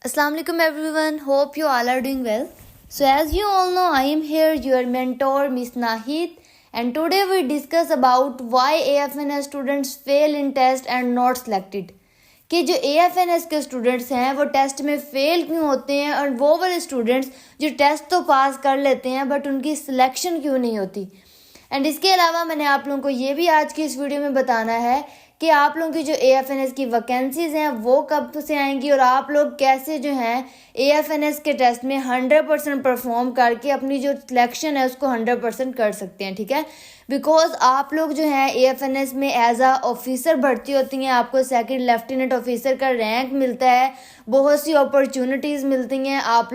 Assalamu alaikum everyone. Hope you all are doing well. So as you all know, I am here your mentor Miss Nahid, and today we discuss about why AFNS students fail in test and not selected. कि जो AFNS के students हैं वो test में fail क्यों होते हैं और वो वाले स्टूडेंट्स जो टेस्ट तो पास कर लेते हैं बट उनकी सिलेक्शन क्यों नहीं होती। एंड इसके अलावा मैंने आप लोगों को ये भी आज की इस वीडियो में बताना है कि आप लोगों की जो AFNS की वैकेंसीज़ हैं वो कब से आएंगी और आप लोग कैसे जो हैं AFNS के टेस्ट में 100% परफॉर्म करके अपनी जो सिलेक्शन है उसको 100% कर सकते हैं। ठीक है, बिकॉज आप लोग जो हैं AFNS में एज आ ऑफिसर भर्ती होती हैं, आपको सेकंड लेफ्टिनेंट ऑफिसर का रैंक मिलता है, बहुत सी अपॉर्चुनिटीज़ मिलती हैं, आप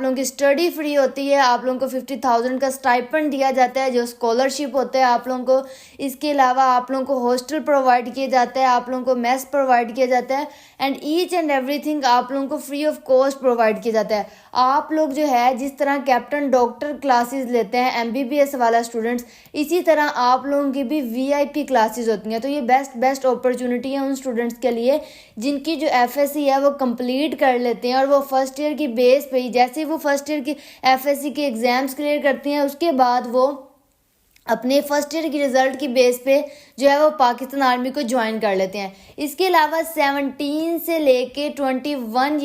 लोगों की स्टडी फ्री होती है, आप लोगों को 50,000 का स्टाइपेंड दिया जाता है जो स्कॉलरशिप होता है आप लोगों को। इसके अलावा आप लोगों को हॉस्टल प्रोवाइड किया जाता है, आप लोगों को मेस प्रोवाइड किया जाता है एंड ईच एंड एवरीथिंग आप लोगों को फ्री ऑफ कॉस्ट प्रोवाइड किया जाता है। आप लोग जो है जिस तरह कैप्टन डॉक्टर क्लासेस लेते हैं MBBS वाला स्टूडेंट्स, इसी तरह आप लोगों की भी VIP क्लासेस होती हैं। तो ये बेस्ट अपॉर्चुनिटी है उन स्टूडेंट्स के लिए जिनकी जो FSC है वो कंप्लीट कर लेते हैं और वो फर्स्ट ईयर की बेस पे ही, जैसे वो फर्स्ट ईयर की FSC के एग्ज़ाम्स क्लियर करती हैं उसके बाद वो अपने फर्स्ट ईयर की रिज़ल्ट की बेस पे जो है वो पाकिस्तान आर्मी को ज्वाइन कर लेते हैं। इसके अलावा 17 से लेके 24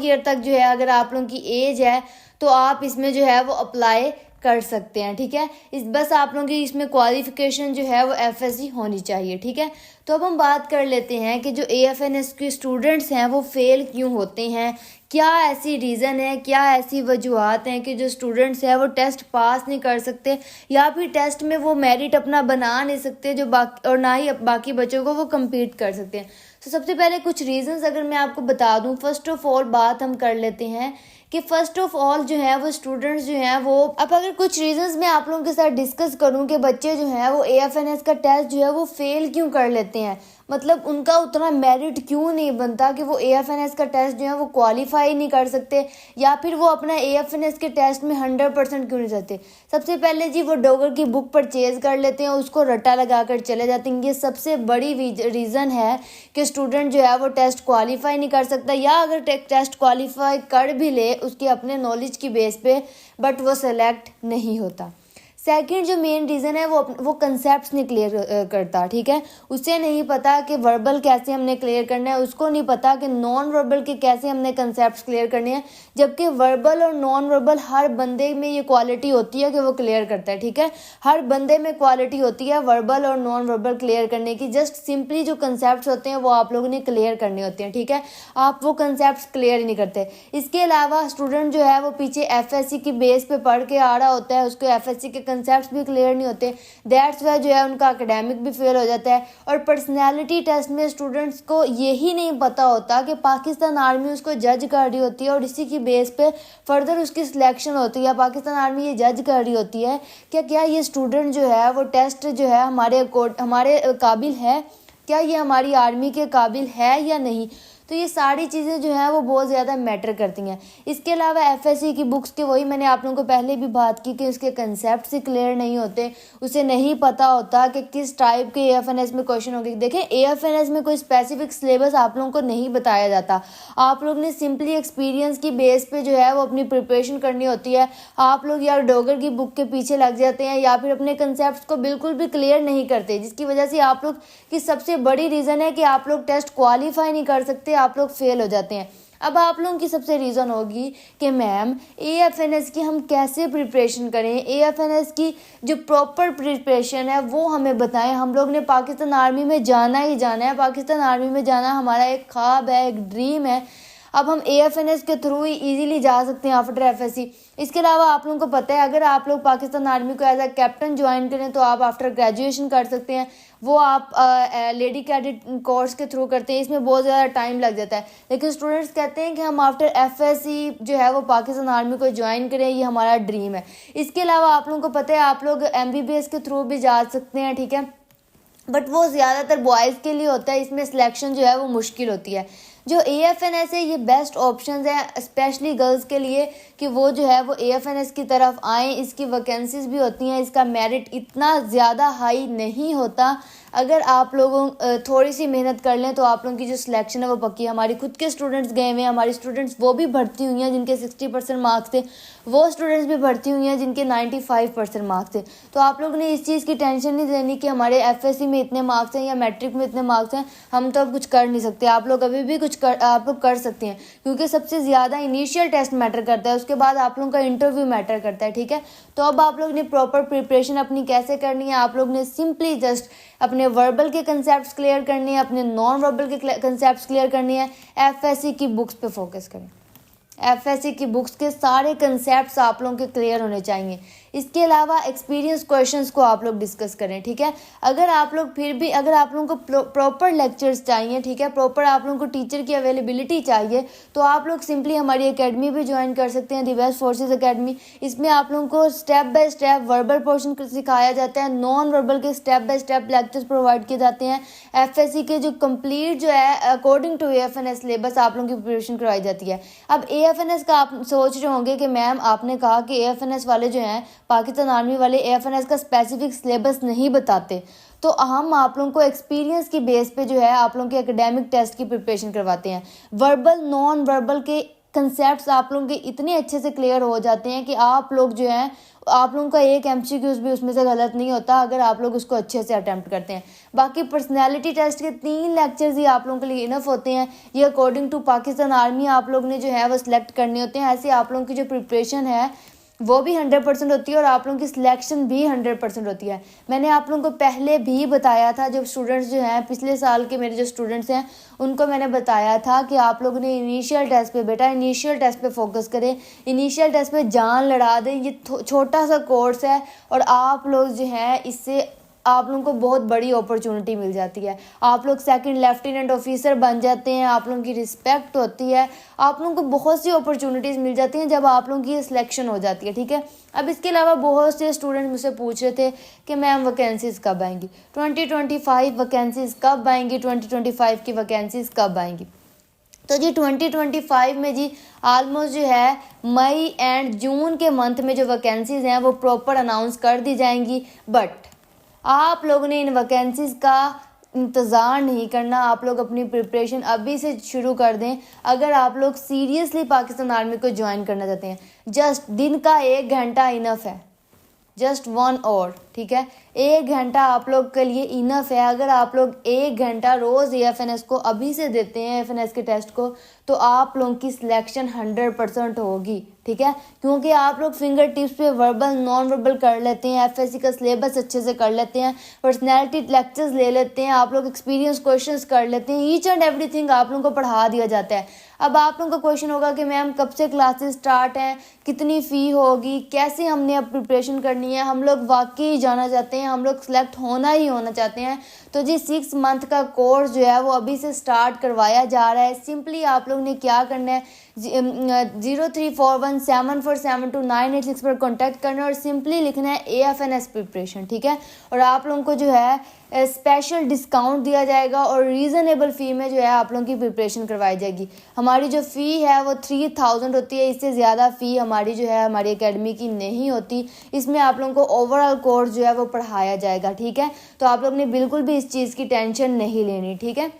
ईयर तक जो है अगर आप लोगों की एज है तो आप इसमें जो है वो अप्लाई कर सकते हैं। ठीक है, बस आप लोगों की इसमें क्वालिफिकेशन जो है वो FSC होनी चाहिए। ठीक है, तो अब हम बात कर लेते हैं कि जो AFNS के स्टूडेंट्स हैं वो फेल क्यों होते हैं, क्या ऐसी रीज़न है, क्या ऐसी वजूहत हैं कि जो स्टूडेंट्स हैं वो टेस्ट पास नहीं कर सकते या फिर टेस्ट में वो मेरिट अपना बना नहीं सकते जो बाकी, और ना ही बाकी बच्चों को वो कम्पीट कर सकते हैं। तो सबसे पहले कुछ रीज़न्स अगर मैं आपको बता दूं, फर्स्ट ऑफ ऑल बात हम कर लेते हैं कि फर्स्ट ऑफ ऑल जो है वो स्टूडेंट्स जो हैं वो, अब अगर कुछ रीजंस मैं आप लोगों के साथ डिस्कस करूं कि बच्चे जो हैं वो AFNS का टेस्ट जो है वो फेल क्यों कर लेते हैं, मतलब उनका उतना मेरिट क्यों नहीं बनता कि वो AFNS का टेस्ट जो है वो क्वालिफाई नहीं कर सकते या फिर वो अपना AFNS के टेस्ट में 100% क्यों नहीं जाते। सबसे पहले जी वो डॉगर की बुक परचेज कर लेते हैं, उसको रट्टा लगा कर चले जाते हैं। ये सबसे बड़ी रीज़न है कि स्टूडेंट जो है वो टेस्ट क्वालिफाई नहीं कर सकता, या अगर टेस्ट क्वालिफाई कर भी ले उसके अपने नॉलेज की बेस पे बट वो सेलेक्ट नहीं होता। सेकंड जो मेन रीज़न है वो कंसेप्ट्स नहीं क्लियर करता। ठीक है, उसे नहीं पता कि वर्बल कैसे हमने क्लियर करना है, उसको नहीं पता कि नॉन वर्बल के कैसे हमने कंसेप्ट्स क्लियर करने हैं, जबकि वर्बल और नॉन वर्बल हर बंदे में ये क्वालिटी होती है कि वो क्लियर करता है। ठीक है, हर बंदे में क्वालिटी होती है वर्बल और नॉन वर्बल क्लियर करने की, जस्ट सिंपली जो कंसेप्ट होते हैं वो आप लोगों ने क्लियर करने होते हैं। ठीक है, आप वो कंसेप्ट क्लियर ही नहीं करते। इसके अलावा स्टूडेंट जो है वो पीछे FSC की बेस पे पढ़ के आ रहा होता है, उसको FSC के कंसेप्ट्स भी क्लियर नहीं होते, दैट्स वाई जो है उनका एकेडमिक भी फेल हो जाता है। और पर्सनैलिटी टेस्ट में स्टूडेंट्स को यही नहीं पता होता कि पाकिस्तान आर्मी उसको जज कर रही होती है और इसी की बेस पे फर्दर उसकी सिलेक्शन होती है। पाकिस्तान आर्मी ये जज कर रही होती है कि क्या ये स्टूडेंट जो है वो टेस्ट जो है हमारे काबिल है, क्या ये हमारी आर्मी के काबिल है या नहीं। तो ये सारी चीज़ें जो हैं वो बहुत ज़्यादा मैटर करती हैं। इसके अलावा FSC की बुक्स के, वही मैंने आप लोगों को पहले भी बात की कि उसके कंसेप्ट ही क्लियर नहीं होते, उसे नहीं पता होता कि किस टाइप के AFNS में क्वेश्चन होंगे। देखें, AFNS में कोई स्पेसिफिक सिलेबस आप लोगों को नहीं बताया जाता, आप लोग ने सिंपली एक्सपीरियंस की बेस पे जो है वो अपनी प्रिपरेशन करनी होती है। आप लोग या डॉगर की बुक के पीछे लग जाते हैं या फिर अपने कंसेप्ट को बिल्कुल भी क्लियर नहीं करते, जिसकी वजह से आप लोग की सबसे बड़ी रीज़न है कि आप लोग टेस्ट क्वालिफाई नहीं कर सकते, आप लोग फेल हो जाते हैं। अब आप लोगों की सबसे रीज़न होगी कि मैम AFNS की हम कैसे प्रिपरेशन करें, AFNS की जो प्रॉपर प्रिपरेशन है वो हमें बताएं। हम लोग ने पाकिस्तान आर्मी में जाना ही जाना है, पाकिस्तान आर्मी में जाना हमारा एक ख्वाब है, एक ड्रीम है। अब हम AFNS के थ्रू ही ईजीली जा सकते हैं आफ्टर FSC। इसके अलावा आप लोगों को पता है अगर आप लोग पाकिस्तान आर्मी को एज अ कैप्टन ज्वाइन करें तो आप आफ्टर ग्रेजुएशन कर सकते हैं, वो आप लेडी कैडेट कोर्स के थ्रू करते हैं, इसमें बहुत ज़्यादा टाइम लग जाता है। लेकिन स्टूडेंट्स कहते हैं कि हम आफ्टर FSC जो है वो पाकिस्तान आर्मी को ज्वाइन करें, ये हमारा ड्रीम है। इसके अलावा आप लोगों को पता है आप लोग MBBS के थ्रू भी जा सकते हैं। ठीक है, बट वो ज़्यादातर बॉयज़ के लिए होता है, इसमें सिलेक्शन जो है वो मुश्किल होती है। जो AFNS है ये बेस्ट ऑप्शन है स्पेशली गर्ल्स के लिए कि वो जो है वो AFNS की तरफ आएँ। इसकी वैकेंसीज भी होती हैं, इसका मेरिट इतना ज़्यादा हाई नहीं होता। अगर आप लोगों थोड़ी सी मेहनत कर लें तो आप लोगों की जो सिलेक्शन है वो पक्की है। हमारी खुद के स्टूडेंट्स गए हुए हैं, हमारी स्टूडेंट्स वो भी भर्ती हुई हैं जिनके 60% मार्क्स थे, वो स्टूडेंट्स भी भर्ती हुई हैं जिनके 95% मार्क्स थे। तो आप लोगों ने इस चीज़ की टेंशन नहीं लेनी कि हमारे FSC में इतने मार्क्स हैं या मैट्रिक में इतने मार्क्स हैं, हम तो अब कुछ कर नहीं सकते। आप लोग अभी भी आप लोग कर सकते हैं, क्योंकि सबसे ज़्यादा इनिशियल टेस्ट मैटर करता है, उसके बाद आप लोगों का इंटरव्यू मैटर करता है। ठीक है, तो अब आप लोग ने प्रॉपर प्रिपरेशन अपनी कैसे करनी है, आप लोग ने सिंपली जस्ट अपने वर्बल के कंसेप्ट क्लियर करने हैं, अपने नॉन वर्बल के कंसेप्ट क्लियर करने हैं। FSC की बुक्स पे फोकस करें। FSC की बुक्स के सारे कंसेप्ट्स आप लोगों के क्लियर होने चाहिए। इसके अलावा एक्सपीरियंस क्वेश्चंस को आप लोग डिस्कस करें। ठीक है, अगर आप लोग फिर भी अगर आप लोगों को प्रॉपर लेक्चर्स चाहिए, ठीक है, प्रॉपर आप लोगों को टीचर की अवेलेबिलिटी चाहिए, तो आप लोग सिंपली हमारी एकेडमी भी ज्वाइन कर सकते हैं, दी बेस्ट फोर्सेस एकेडमी। इसमें आप लोगों को step by step verbal portion सिखाया जाता है, नॉन वर्बल के step by step lectures provide किए जाते हैं। FSC के जो कंप्लीट जो है अकॉर्डिंग टू AFNS सिलेबस आप लोगों की प्रिपरेशन करवाई जाती है। अब AFNS का आप सोच रहे होंगे कि मैम आपने कहा कि AFNS वाले जो हैं पाकिस्तान आर्मी वाले AFNS का स्पेसिफिक सिलेबस नहीं बताते, तो हम आप लोगों को एक्सपीरियंस की बेस पे जो है आप लोगों के एकेडमिक टेस्ट की प्रिपरेशन करवाते हैं। वर्बल नॉन वर्बल के कंसेप्ट्स आप लोगों के इतने अच्छे से क्लियर हो जाते हैं कि आप लोग जो हैं आप लोगों का एक MCQs भी उसमें से गलत नहीं होता अगर आप लोग उसको अच्छे से अटेम्प्ट करते हैं। बाकी पर्सनैलिटी टेस्ट के 3 लेक्चर्स ही आप लोगों के लिए इनफ होते हैं। ये अकॉर्डिंग टू पाकिस्तान आर्मी आप लोग ने जो है वो सिलेक्ट करने होते हैं। ऐसे आप लोगों की जो प्रिपरेशन है वो भी 100% होती है और आप लोगों की सिलेक्शन भी 100% होती है। मैंने आप लोगों को पहले भी बताया था, जब स्टूडेंट्स जो हैं पिछले साल के मेरे जो स्टूडेंट्स हैं उनको मैंने बताया था कि आप लोगों ने इनिशियल टेस्ट पे बेटा इनिशियल टेस्ट पे फोकस करें, इनिशियल टेस्ट पे जान लड़ा दें। ये छोटा सा कोर्स है और आप लोग जो है इससे आप लोगों को बहुत बड़ी अपॉर्चुनिटी मिल जाती है। आप लोग सेकंड लेफ्टिनेंट ऑफिसर बन जाते हैं, आप लोगों की रिस्पेक्ट होती है, आप लोगों को बहुत सी अपॉर्चुनिटीज़ मिल जाती हैं जब आप लोगों की सिलेक्शन हो जाती है। ठीक है, अब इसके अलावा बहुत से स्टूडेंट मुझसे पूछ रहे थे कि मैम वैकेंसीज़ कब आएंगी, 2025 वैकेंसीज़ कब आएंगी, 2025 की वैकेंसीज़ कब आएंगी। तो जी 2025 में जी ऑलमोस्ट जो है मई एंड जून के मंथ में जो वैकेंसीज़ हैं वो प्रॉपर अनाउंस कर दी जाएंगी। बट आप लोगों ने इन वैकेंसीज़ का इंतज़ार नहीं करना, आप लोग अपनी प्रिपरेशन अभी से शुरू कर दें। अगर आप लोग सीरियसली पाकिस्तान आर्मी को ज्वाइन करना चाहते हैं, जस्ट दिन का 1 घंटा इनफ है, जस्ट 1 आवर। ठीक है, 1 घंटा आप लोग के लिए इनफ है। अगर आप लोग 1 घंटा रोज़ AFNS को अभी से देते हैं AFNS के टेस्ट को, तो आप लोगों की सिलेक्शन 100% होगी। ठीक है, क्योंकि आप लोग फिंगर टिप्स पे वर्बल नॉन वर्बल कर लेते हैं, FSC का सिलेबस अच्छे से कर लेते हैं, पर्सनैलिटी लेक्चर्स ले लेते हैं, आप लोग एक्सपीरियंस क्वेश्चंस कर लेते हैं, ईच एंड एवरीथिंग आप लोगों को पढ़ा दिया जाता है। अब आप लोगों का क्वेश्चन होगा कि मैम कब से क्लासेस स्टार्ट हैं, कितनी फ़ी होगी, कैसे हमने अब प्रिपरेशन करनी है, हम लोग वाकई जाना चाहते हैं, हम लोग सेलेक्ट होना चाहते हैं। तो जी 6 मंथ का कोर्स जो है वो अभी से स्टार्ट करवाया जा रहा है। सिंपली आप लोग ने क्या करना है, 0341747298 पर कॉन्टैक्ट करना और सिंपली लिखना है AFNS प्रिपरेशन। ठीक है, और आप लोगों को जो है स्पेशल डिस्काउंट दिया जाएगा और रीज़नेबल फ़ी में जो है आप लोगों की प्रिपरेशन करवाई जाएगी। हमारी जो फ़ी है वो 3000 होती है, इससे ज़्यादा फ़ी हमारी जो है हमारी एकेडमी की नहीं होती। इसमें आप लोगों को ओवरऑल कोर्स जो है वो पढ़ाया जाएगा। ठीक है, तो आप लोग ने बिल्कुल भी इस चीज़ की टेंशन नहीं लेनी। ठीक है,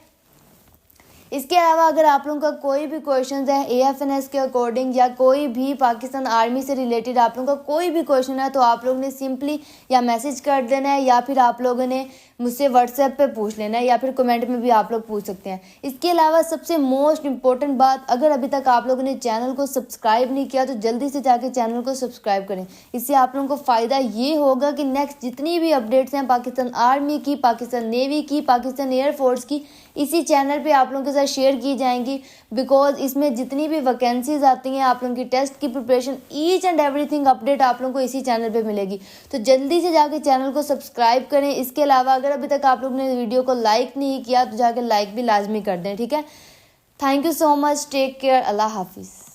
इसके अलावा अगर आप लोगों का कोई भी क्वेश्चन है AFNS के अकॉर्डिंग या कोई भी पाकिस्तान आर्मी से रिलेटेड आप लोगों का कोई भी क्वेश्चन है, तो आप लोगों ने सिंपली या मैसेज कर देना है या फिर आप लोगों ने मुझसे WhatsApp पे पूछ लेना है या फिर कमेंट में भी आप लोग पूछ सकते हैं। इसके अलावा सबसे मोस्ट इम्पोर्टेंट बात, अगर अभी तक आप लोगों ने चैनल को सब्सक्राइब नहीं किया तो जल्दी से जाके चैनल को सब्सक्राइब करें। इससे आप लोगों को फ़ायदा ये होगा कि नेक्स्ट जितनी भी अपडेट्स हैं पाकिस्तान आर्मी की, पाकिस्तान नेवी की, पाकिस्तान एयरफोर्स की, इसी चैनल पे आप लोगों के साथ शेयर की जाएंगी। बिकॉज इसमें जितनी भी वैकेंसीज आती हैं, आप लोगों की टेस्ट की preparation, each and everything update आप लोगों को इसी चैनल पे मिलेगी। तो जल्दी से जाके चैनल को सब्सक्राइब करें। इसके अलावा अगर अभी तक आप लोग ने वीडियो को लाइक नहीं किया तो जाके लाइक भी लाजमी कर दें। ठीक है, thank you so much, take care, अल्लाह हाफिज़।